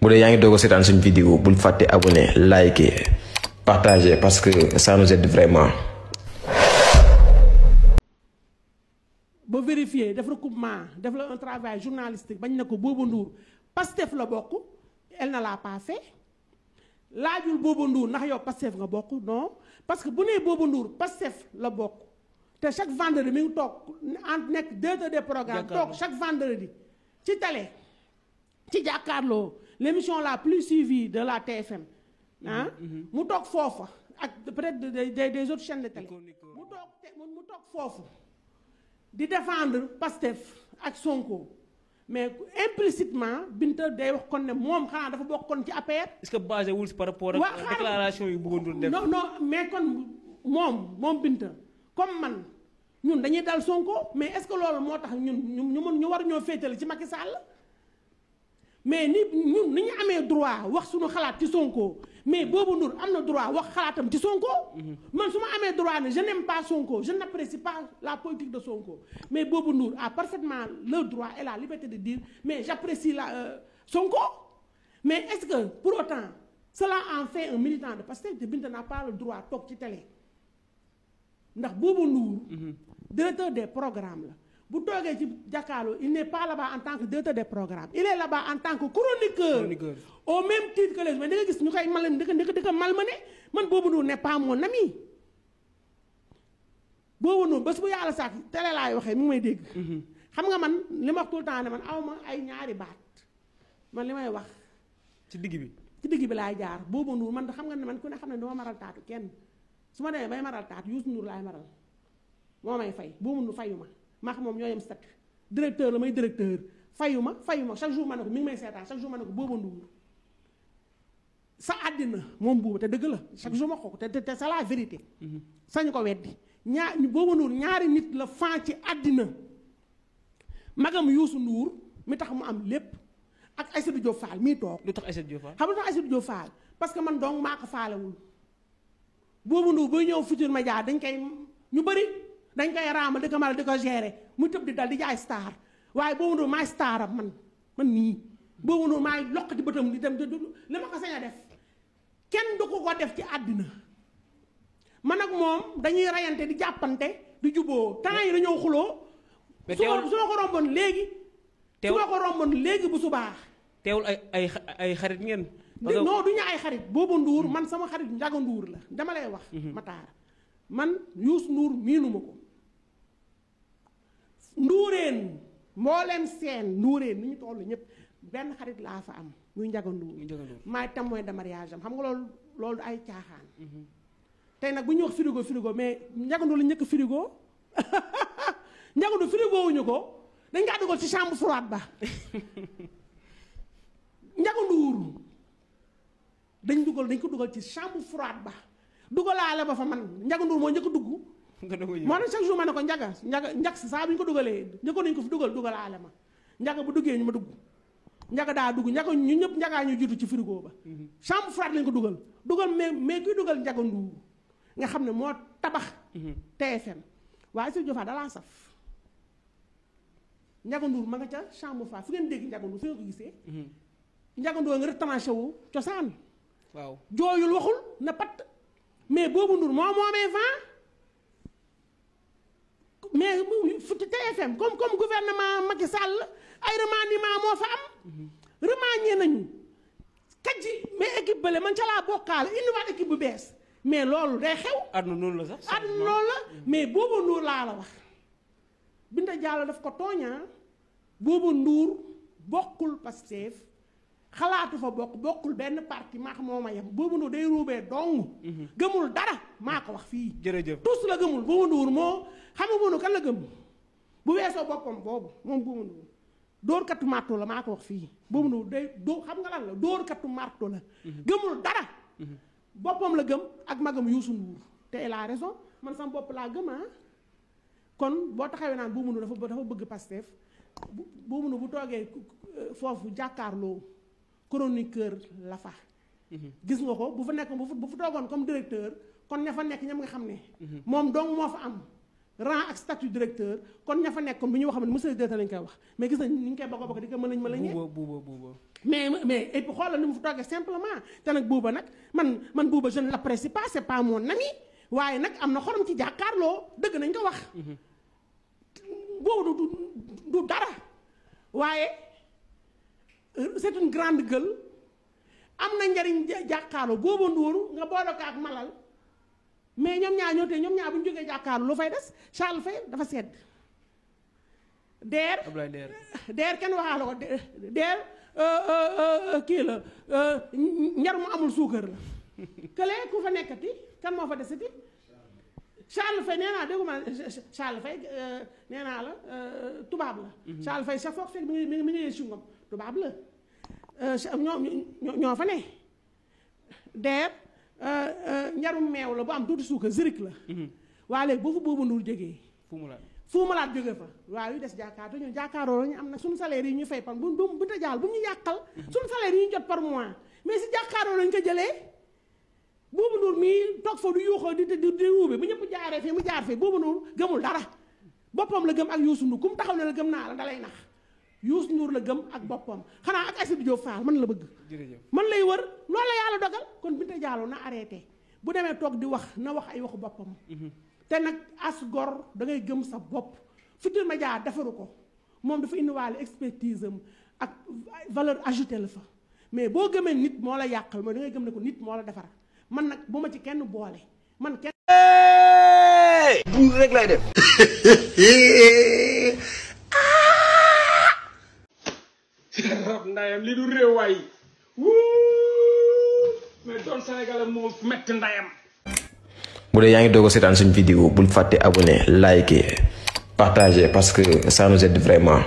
bu dee yaa ngi doog a seetaan suñu vidéo bul fàtte abonné liker partager parce que ça nous aide vraiment. ba vérifier def recoupement def la un travail journalistique bañ na ko Bouba Ndour Pastef la bokk elle ne l'a pas fait laajul Bouba Ndour ndax yow Pastef nga bokk non parce que bu nee Bouba Ndour Pastef la bokk te chaque vendredi mi ngi toog nekk directeur des programmes toog chaque vendredi ci télé ci jàkkaarloo l'émission la plus suivie de la TFM ah mu toog foofa ak peut-être des autres chaînes de télé mu toog foofu di défendre Pastef ak Sonko mais implicitement Binta day wax kon ne moom xanaa dafa bokkoon ci APR. est-ce que basé wul si par rapport ak déclaration yu bëggoon def. non mais kon moom Binta comme man ñun dañuy dal Sonko mais est-ce que loolu moo tax ñu war ñoo féetale ci Macky Sall mais ni ñu amee droit wax suñu xalaat ci Sonko mais Bouba Ndour am na droit wax xalaatam ci Sonko. man su ma amee droit ne je n'aime pas Sonko je n'apprécie pas la politique de Sonko mais Bouba Ndour a parfaitement le droit et la liberté de dire mais j'apprécie Sonko mais est-ce que pour autant cela en fait un militant de Pastef te Binta n'a pas le droit toog ci télé ndax Bouba Ndour directeur des programmes la bu toogee ci jàkkaarloo il n'est pas là-bas en tant que directeur des programmes il est là-bas en tant que chroniqueur au même titre que les mais da nga gis ñu koy di ko malmené man Bouba Ndour n'est pas mon ami Bouba Ndour bés bu yàlla sax télé laay waxee mu ngi may dégg xam nga man li ma wax tout le temps ne man awma ay ñaari baat man li may wax ci digg bi laay jaar Bouba Ndour man xam nga ne man ku ne xam ne dama maral taatu kenn su ma demee bay maral taatu Youssou Ndour laay maral moo may fay Bouba Ndour fayu ma xam moom ñoo yem statut directeur la may directeur fayu ma chaque jour ma ne ko mi ngi may seetaan chaque jour ma ne ko Bouba Ndour sa àddina moom Bouba te dëgg la chaque jour ma ko te c'est la vérité sañu ko weddi Bouba Ndour ñaari nit la fan ci àddina magam Youssou Ndour mi tax mu am lépp ak Aïssatou Diop Fall mii toog. lu tax Aïssatou Diop Fall xam nga tax Aïssatou Diop Fall parce que man donc maa ko faalewul Bouba Ndour bay ñëw Futurs Médias dañ koy ñu bëri dañ koy raamal di ko mal di ko gérer muy tëb di dal di jaay star waaye Bouba Ndour maay star am man nii Bouba Ndour maay lokk ci bëtam di dem li ma ko sañ a def kenn du ko def ci àddina man ak moom dañuy rayante di jàppante di juboo temps yi dañoo xuloo su ma ko romboon léegi su ma ko romboon léegi bu subaa teewul ay xarit ngeen non du ñu ay xarit Bouba Ndour man sama xarit Ndiaga Ndour la dama lay wax Matar man Youssou Ndour miinuma ko Ndoureen mbooleem seen Ndoureen ni ñu toll ñëpp benn xarit laa fa am muy Ndiaga Ndour maay témoin de mariage am xam nga loolu ay caaxaan tey nag bu ñuy wax frigo mais Ndiaga Ndour la njëkk frigo Ndiaga Ndour frigo wuñu ko dañ kaa dugal ci chambre froide ba Ndiaga Ndour dañ ko dugal ci chambre froide ba dugalaale ba fa man Ndiaga Ndour moo njëkk dugg moo ne chaque jour ma ne ko njag saa bu ñu ko dugalee njëkkoon nañu ko fi dugalaale ma Ndiaga bu duggee ñu ma dugg Ndiaga daa dugg Ndiaga ñu ñëpp Ndiaga ñu jiitu ci frigo ba chambre froide lañ ko dugal mais kuy dugal Ndiaga Ndour nga xam ne moo tabax TFM waaye si jofa dalaa saf Ndiaga Ndour ma nga ca chambre froide fu ngeen dégg Ndiaga Ndour fu ngeen ko gisee Ndiaga Ndour nga retranché wu cosaan waaw jooyul waxul na pat mais Bouba Ndour moomee vent mais fu TFM comme gouvernement Macky Sall ay remaniement moo fa am remanié nañu kaj ji mais équipe bële man ca laa bokkaale indiwaat équipe bu bees mais loolu day xew àdduna noonu la sax àdduna noonu la mais Bouba Ndour laa la wax Binta Diallo daf ko tooñaa Bouba Ndour bokkul Pastef xalaatu fa bokkul benn parti maa xam moo ma yem Bouba Ndour day ruubee dong gëmul dara maa ko wax fii jërëjëf tous la gëmul Bouba Ndour moo xam nga Bouba Ndour kan la gëm bu weesoo boppam boobu moom Bouba Ndour dóorkatu marto la maa ko wax fii Bouba Ndour day xam nga lan la dóorkatu marto la gëmul dara boppam la gëm ak magam Youssou Ndour te elle a raison man sama bopp laa gëm kon boo taxawee naan Bouba Ndour dafa bëgg Pastef Bouba Ndour bu toogee foofu jàkkaarloo chroniqueur la fa gis nga ko bu fa nekk bu fa toogoon comme directeur kon ña fa nekk ñam nga xam ne moom donc moo fa am rang ak statut directeur kon ña fa nekk comme bi ñu wax ne monsieur le directeur lañ koy wax mais gis nañ ni ñu koy bëgg di ko mën nañ buuba mais et puis xoolal ni mu fi toogee simplement te nag Bouba nag man Bouba je ne l'apprécie pas c'est pas mon ami waaye nag am na xorom ci jàkkaarloo dëgg nañ ko wax. boobu du dara waaye c'est une grande gueule am na njariñ jàkkaarloo Bouba Ndour nga boole ko ak Malal mais ñoom ñaar ñoo tey ñoom ñaar bu ñu jógee jàkkaarloo lu fay des Charles Faye dafa sedd. Der kenn waxaale ko Der kii la ñar mu amul suukar la kële ku fa nekkati kan moo fa desati Charles Faye nee naa dégguma Charles Faye nee naa la tubaab la Charles Faye sa foog fekk mi ngi yee sungom tubaab la ñoo fa ne Der ñarum meew la bu am tuuti suukar zirik la waa léegi boo fa Bouba Ndour jógee fu mu laat jóge fa waaw yu des jàkkaarloo ñu jàkkaarloo ñu am nag suñu salaire yi ñu fay par bu ta jaal bu ñu yàqal suñu salaire yi ñu jot par mois mais si jàkkaarloo lañ ko jëlee Bouba Ndour mii toog fa du yuuxoo di wuube bu ñëpp jaaree fii mu jaar fii Bouba Ndour gëmul dara boppam la gëm ak Youssou Ndour ku mu taxaw ne la gëm naa la dalay nax Youssou Ndour la gëm ak boppam xanaa ak Aïssatou Diop Fall man la bëgg man lay wër loolu la yàlla dogal kon Binta Diallo na arrêté bu demee toog di wax na wax ay waxu boppam te nag as gor da ngay gëm sa bopp Futurs Médias defaru ko moom dafa indiwaale expertise am ak valeur ajoutée la fa mais boo gëmee nit moo la yàqal mooy da ngay gëm ne ko nit moo la defar man nag bu ma ci kenn boole man kenn buur rek lay def ndayam li du réew waay mais doon Sénégalais moo metti ndayam. bu dee yaa ngi doog a seetaan suñu vidéo bul fàtte abonné liker partager parce que ça nous aide vraiment.